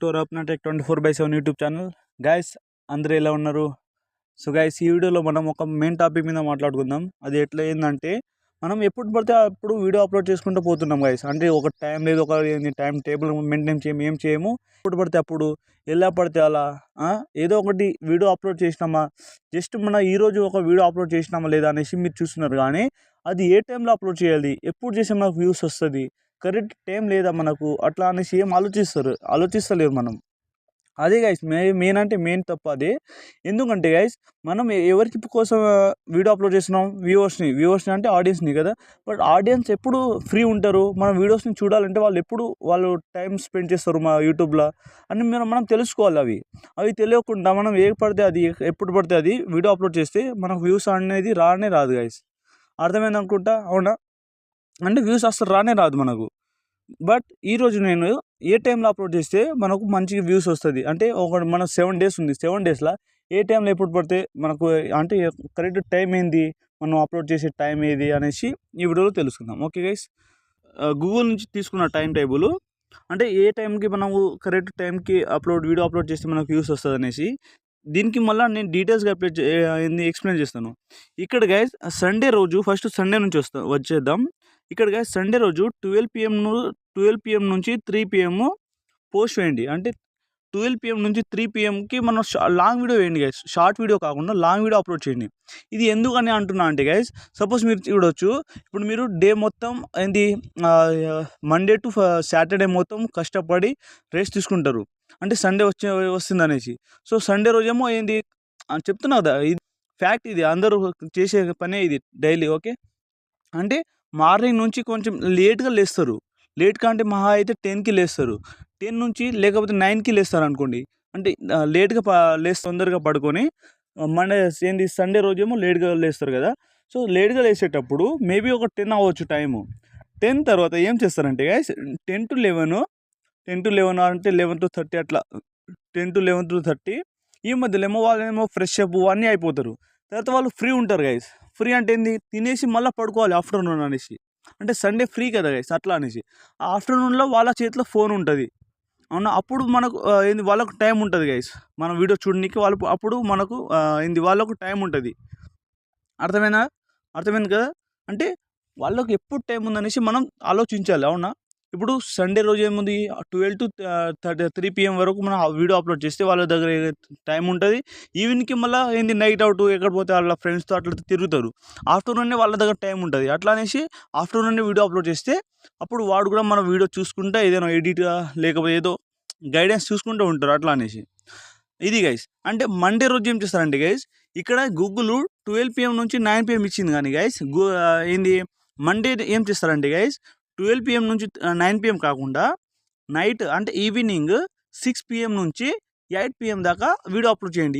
To రప్న tech 24/7 YouTube channel. Guys, అందరూ ఎలా ఉన్నారు? సో గైస్, ఈ వీడియోలో మనం ఒక మెయిన్ టాపిక్ మీద మాట్లాడుకుందాం. అది ఎట్లా ఏంటంటే, మనం ఎప్పుడు పడితే అప్పుడు వీడియో అప్లోడ్ చేసుకుంటూ పోతున్నాం గైస్. అంటే ఒక టైం లేదు, ఒక టైం టేబుల్ మెయింటైన్ చేయము, ఏం చేయము. ఎప్పుడు పడితే అప్పుడు, ఎలా పడితే అలా ఏదో ఒకటి వీడియో అప్లోడ్ చేసినామా, జస్ట్ మన ఈరోజు ఒక వీడియో అప్లోడ్ చేసినామా లేదా అనేసి మీరు చూస్తున్నారు. కానీ అది ఏ టైంలో అప్లోడ్ చేయాలి, ఎప్పుడు చేస్తే మనకు వ్యూస్ వస్తుంది, కరెక్ట్ టైం లేదా మనకు, అట్లా అనేసి ఏం ఆలోచిస్తలేరు మనం. అదే గైస్, మెయిన్ అంటే మెయిన్ తప్పు అదే. ఎందుకంటే గైస్, మనం ఎవరికి కోసం వీడియో అప్లోడ్ చేస్తున్నాం? వ్యూవర్స్ని అంటే ఆడియన్స్ని కదా. బట్ ఆడియన్స్ ఎప్పుడు ఫ్రీ ఉంటారు? మన వీడియోస్ని చూడాలంటే వాళ్ళు టైం స్పెండ్ చేస్తారు మా యూట్యూబ్లో అని మనం తెలుసుకోవాలి. అవి తెలియకుండా మనం ఎప్పుడు పడితే అది వీడియో అప్లోడ్ చేస్తే మనకు వ్యూస్ అనేది రాదు గైస్. అర్థమైంది అనుకుంటా, అవునా? అంటే వ్యూస్ అసలు రాదు మనకు. బట్ ఈరోజు నేను ఏ టైంలో అప్లోడ్ చేస్తే మనకు మంచిగా వ్యూస్ వస్తుంది అంటే, మన 7 డేస్ ఉంది. 7 డేస్లో ఏ టైంలో ఎప్పుడు పడితే మనకు, అంటే కరెక్ట్ టైం ఏంది, మనం అప్లోడ్ చేసే టైం ఏది అనేసి ఈ వీడియోలో తెలుసుకుందాం. ఓకే గైస్, గూగుల్ నుంచి తీసుకున్న టైం టేబుల్, అంటే ఏ టైంకి మనము కరెక్ట్ టైంకి వీడియో అప్లోడ్ చేస్తే మనకు వ్యూస్ వస్తుంది అనేసి, దీనికి మళ్ళీ నేను డీటెయిల్స్గా ఎక్స్ప్లెయిన్ చేస్తాను. ఇక్కడ గైస్, సండే రోజు, ఫస్ట్ సండే నుంచి వచ్చేద్దాం. ఇక్కడ గైస్, సండే రోజు 12 PM నుంచి 3 PM పోస్ట్ వేయండి. అంటే 12 PM నుంచి 3 PMకి మనం లాంగ్ వీడియో వేయండి గైస్. షార్ట్ వీడియో కాకుండా లాంగ్ వీడియో అప్లోడ్ చేయండి. ఇది ఎందుకని అంటున్నా అంటే గైస్, సపోజ్ మీరు చూడొచ్చు, ఇప్పుడు మీరు డే మొత్తం మండే టు సాటర్డే మొత్తం కష్టపడి రెస్ట్ తీసుకుంటారు, అంటే సండే వస్తుంది అనేసి. సో సండే రోజేమో చెప్తున్నా కదా, ఇది ఫ్యాక్ట్, ఇది అందరూ చేసే పనే ఇది డైలీ. ఓకే, అంటే మార్నింగ్ నుంచి కొంచెం లేట్గా లేస్తారు. లేట్గా అంటే మహా అయితే 10కి లేస్తారు. 10 నుంచి లేకపోతే 9కి లేస్తారు అనుకోండి. అంటే లేట్గా తొందరగా పడుకొని, సండే రోజేమో లేట్గా లేస్తారు కదా. సో లేట్గా లేచేటప్పుడు మేబీ ఒక 10 అవ్వచ్చు టైము. 10 తర్వాత ఏం చేస్తారంటే గైస్, 10 to 11 అంటే 11 to 30 అట్లా, 10 to 11 to 30 ఈ మధ్యలో వాళ్ళేమో ఫ్రెష్ అప్ అన్నీ అయిపోతారు. తర్వాత వాళ్ళు ఫ్రీ ఉంటారు గైస్. ఫ్రీ అంటే ఏంది, తినేసి మళ్ళీ పడుకోవాలి ఆఫ్టర్నూన్ అనేసి. అంటే సండే ఫ్రీ కదా గైస్, అట్లా అనేసి. ఆ ఆఫ్టర్నూన్లో వాళ్ళ చేతిలో ఫోన్ ఉంటుంది, అవునా? అప్పుడు మనకు వాళ్ళకు టైం ఉంటుంది గైస్, మన వీడియో చూడడానికి. అప్పుడు మనకు వాళ్ళకు టైం ఉంటుంది. అర్థమైంది కదా. అంటే వాళ్ళకు ఎప్పుడు టైం ఉందనేసి మనం ఆలోచించాలి, అవునా? ఇప్పుడు సండే రోజు ఏముంది, 12 to 3 PM వరకు మనం వీడియో అప్లోడ్ చేస్తే వాళ్ళ దగ్గర టైం ఉంటుంది. ఈవినింగ్కి మళ్ళీ నైట్ అవుట్ ఎక్కడ పోతే వాళ్ళ ఫ్రెండ్స్తో అట్లా తిరుగుతారు. ఆఫ్టర్నూన్నే వాళ్ళ దగ్గర టైం ఉంటుంది. అట్లా అనేసి ఆఫ్టర్నూన్నే వీడియో అప్లోడ్ చేస్తే అప్పుడు వాడు కూడా మన వీడియో చూసుకుంటా ఏదైనా ఎడిట్గా లేకపోతే ఏదో గైడెన్స్ చూసుకుంటూ ఉంటారు, అట్లా అనేసి. ఇది గైస్. అంటే మండే రోజు ఏం చేస్తారంటే గైస్, ఇక్కడ గూగుల్ 12 PM నుంచి 9 PM ఇచ్చింది, కానీ గైస్ మండే ఏం చేస్తారంటే గైస్, 12 PM నుంచి 9 PM కాకుండా నైట్, అంటే ఈవినింగ్ 6 PM నుంచి 8 PM దాకా వీడియో అప్లోడ్ చేయండి.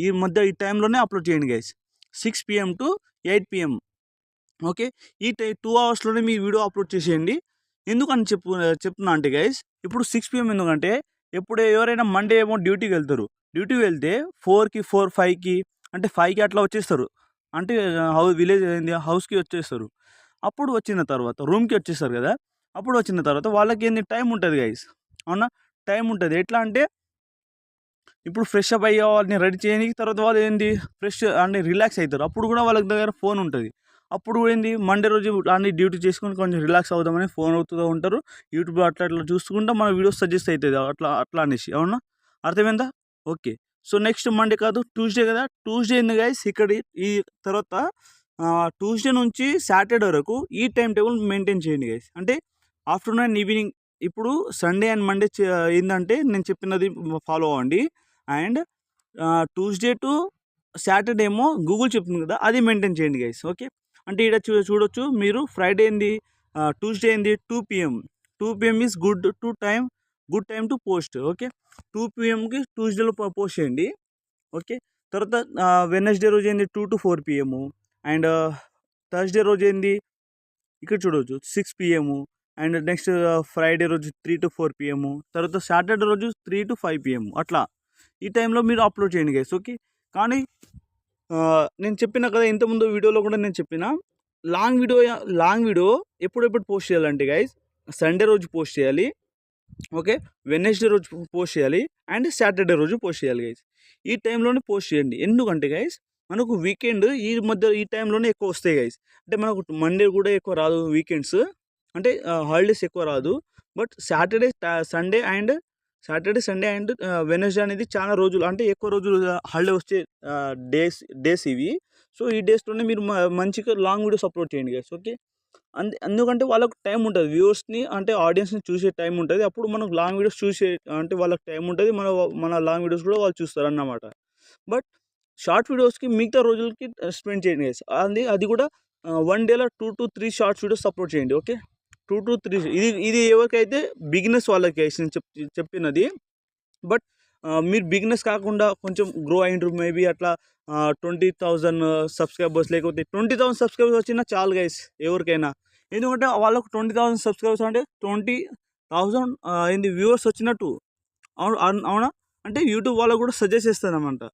ఈ టైంలోనే అప్లోడ్ చేయండి guys, 6 PM to 8 PM. Okay, ఈ 2 అవర్స్లోనే మీ వీడియో అప్లోడ్ చేసేయండి. ఎందుకని చెప్తున్నా అంటే గైస్, ఇప్పుడు 6 PM ఎందుకంటే, ఎప్పుడు ఎవరైనా మండే ఏమో డ్యూటీకి వెళ్తే 4కి 5కి, అంటే 5కి అట్లా వచ్చేస్తారు. అంటే హౌస్కి వచ్చేస్తారు. అప్పుడు వచ్చిన తర్వాత రూమ్కి వచ్చేస్తారు కదా. అప్పుడు వచ్చిన తర్వాత వాళ్ళకి టైం ఉంటుంది గైస్, అవునా? టైం ఉంటుంది. ఎట్లా అంటే, ఇప్పుడు ఫ్రెష్ అప్ అయ్యే వాళ్ళని రెడీ చేయడానికి, తర్వాత వాళ్ళు ఫ్రెష్ అంటే రిలాక్స్ అవుతారు. అప్పుడు కూడా వాళ్ళ దగ్గర ఫోన్ ఉంటుంది. అప్పుడు మండే రోజు అన్ని డ్యూటీ చేసుకొని కొంచెం రిలాక్స్ అవుదామని ఫోన్ అవుతూ ఉంటారు. యూట్యూబ్లో అట్లా చూసుకుంటూ మన వీడియోస్ సజెస్ట్ అవుతుంది, అట్లా అనేసి, అవునా? అర్థమైందా? ఓకే. సో నెక్స్ట్ మండే కాదు, ట్యూస్డే కదా. ట్యూస్డే గైస్, ఇక్కడ ఈ తర్వాత ట్యూస్డే నుంచి సాటర్డే వరకు ఈ టైం టేబుల్ మెయింటైన్ చేయండి గైస్. అంటే ఆఫ్టర్నూన్ అండ్ ఈవినింగ్. ఇప్పుడు సండే అండ్ మండే ఏంటంటే నేను చెప్పినది ఫాలో అవ్వండి. అండ్ ట్యూస్డే టు సాటర్డే ఏమో గూగుల్ చెప్తుంది కదా, అది మెయింటైన్ చేయండి గైస్. ఓకే, అంటే ఇక్కడ చూడొచ్చు మీరు, Friday Tuesday 2 PM. 2 PM is good time to post. Okay, 2 PMకి ట్యూస్డేలో పోస్ట్ చేయండి. ఓకే, తర్వాత వెడ్నెస్డే రోజు 2 to 4 PM. అండ్ థర్స్డే రోజు ఇక్కడ చూడవచ్చు 6 PM. అండ్ నెక్స్ట్ ఫ్రైడే రోజు 3 to 4 PM. తర్వాత సాటర్డే రోజు 3 to 5 PM. అట్లా ఈ టైంలో మీరు అప్లోడ్ చేయండి గైస్. ఓకే, కానీ నేను చెప్పిన కదా ఇంతకుముందు వీడియోలో కూడా నేను చెప్పిన, లాంగ్ వీడియో ఎప్పుడెప్పుడు పోస్ట్ చేయాలంటే గైస్, సండే రోజు పోస్ట్ చేయాలి. ఓకే. వెడ్నెస్డే రోజు పోస్ట్ చేయాలి అండ్ సాటర్డే రోజు పోస్ట్ చేయాలి గైస్. ఈ టైంలోనే పోస్ట్ చేయండి. ఎందుకంటే గైస్ మనకు వీకెండ్ ఈ టైంలోనే ఎక్కువ వస్తాయి గైస్. అంటే మనకు మండే కూడా ఎక్కువ రాదు వీకెండ్స్, అంటే హాలిడేస్ ఎక్కువ రాదు. బట్ సండే అండ్ వెడ్నెస్డే అనేది చాలా రోజులు, అంటే ఎక్కువ రోజులు హాలిడే వచ్చే డేస్ ఇవి. సో ఈ డేస్లోనే మీరు మంచిగా లాంగ్ వీడియోస్ అప్లోడ్ చేయండి గైస్. ఓకే. ఎందుకంటే వాళ్ళకు టైం ఉంటుంది, వ్యూవర్స్ని అంటే ఆడియన్స్ని చూసే టైం ఉంటుంది. అప్పుడు మనకు లాంగ్ వీడియోస్ చూసే అంటే వాళ్ళకి టైం ఉంటుంది, మన లాంగ్ వీడియోస్ కూడా వాళ్ళు చూస్తారు అన్నమాట. బట్ షార్ట్ వీడియోస్కి మిగతా రోజులకి స్పెండ్ చేయండి గైస్. అది కూడా 1 డేలో 2 to 3 షార్ట్స్ వీడియోస్ అప్లోడ్ చేయండి. ఓకే. 2 to 3 ఇది ఎవరికైతే బిగినర్స్ వాళ్ళకి గైస్ నేను చెప్పినది. బట్ మీరు బిగినర్స్ కాకుండా కొంచెం గ్రో అయ్యిండ్రు మేబీ అట్లా 20,000 సబ్స్క్రైబర్స్, లేకపోతే 20,000 సబ్స్క్రైబర్స్ వచ్చినా చాలు గైస్ ఎవరికైనా. ఎందుకంటే వాళ్ళకు 20,000 సబ్స్క్రైబర్స్ అంటే 20,000 ఏంది వ్యూవర్స్ వచ్చినట్టు. అవునా? అంటే యూట్యూబ్ వాళ్ళకు కూడా సజెస్ట్ చేస్తారన్నమాట.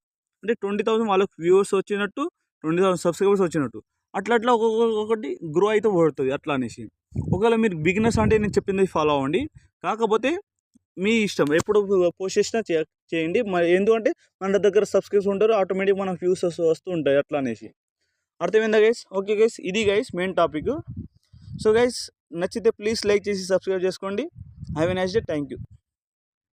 అంటే 20,000 వాళ్ళకు వ్యూవర్స్ వచ్చినట్టు, 20,000 సబ్స్క్రైబర్స్ వచ్చినట్టు. అట్లా ఒక్కొక్కటి గ్రో అయితే పడుతుంది అట్లా అనేసి. ఒకవేళ మీరు బిగినర్స్ అంటే నేను చెప్పింది ఫాలో అవ్వండి. కాకపోతే మీ ఇష్టం, ఎప్పుడు పోస్ట్ చేసినా చేయండి. మరి ఎందుకంటే మన దగ్గర సబ్స్క్రైబర్స్ ఉంటారు, ఆటోమేటిక్ మనకు వ్యూస్ వస్తూ ఉంటాయి అట్లా అనేసి. అర్థమైందా గైస్? ఓకే గైస్, ఇది guys main topic. So guys నచ్చితే ప్లీజ్ లైక్ చేసి సబ్స్క్రైబ్ చేసుకోండి. Have a nice day. Thank you.